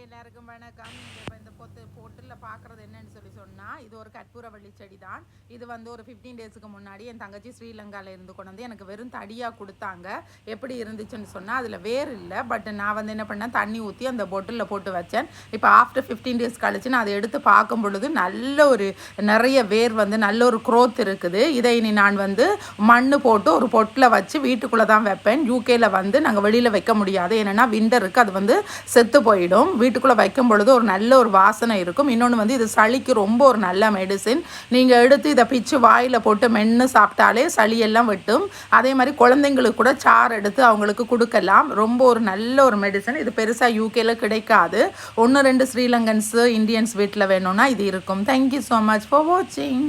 எல்லாருக்கும் வணக்கம். இப்போ இந்த பொட்டில் பார்க்குறது என்னன்னு சொன்னால் இது ஒரு கற்பூரவள்ளி செடி தான். இது வந்து ஒரு 15 டேஸுக்கு முன்னாடி என் தங்கச்சி ஸ்ரீலங்காவில் இருந்து கொண்டு வந்து எனக்கு வெறும் தடியாக கொடுத்தாங்க. எப்படி இருந்துச்சுன்னு சொன்னால் அதில் வேர் இல்லை. பட் நான் வந்து என்ன பண்ணேன், தண்ணி ஊற்றி அந்த பொட்டிலில் போட்டு வச்சேன். இப்போ ஆஃப்டர் 15 டேஸ் கழிச்சு நான் அதை எடுத்து பார்க்கும் பொழுது நல்ல ஒரு நிறைய வேர் வந்து நல்ல ஒரு க்ரோத் இருக்குது. இதை இனி நான் வந்து மண் போட்டு ஒரு பொட்டில் வச்சு வீட்டுக்குள்ளே தான் வைப்பேன். யூகேயில் வந்து நாங்கள் வெளியில் வைக்க முடியாது, ஏன்னா விண்டருக்கு அது வந்து செத்து போயிடும். வீட்டுக்குள்ளே வைக்கும் பொழுது ஒரு நல்ல ஒரு வாசனை இருக்கும். இன்னொன்று வந்து இது சளிக்கு ரொம்ப ஒரு நல்ல மெடிசின். நீங்கள் எடுத்து இதை பிச்சு வாயில் போட்டு மென்று சாப்பிட்டாலே சளியெல்லாம் வெட்டும். அதே மாதிரி குழந்தைங்களுக்கு கூட சாறு எடுத்து அவங்களுக்கு கொடுக்கலாம். ரொம்ப ஒரு நல்ல ஒரு மெடிசன். இது பெருசாக யூகேயில் கிடைக்காது. 1-2 ஸ்ரீலங்கன்ஸு இந்தியன்ஸ் வீட்டில் வேணும்னா இது இருக்கும். தேங்க்யூ ஸோ மச் ஃபார் வாட்சிங்.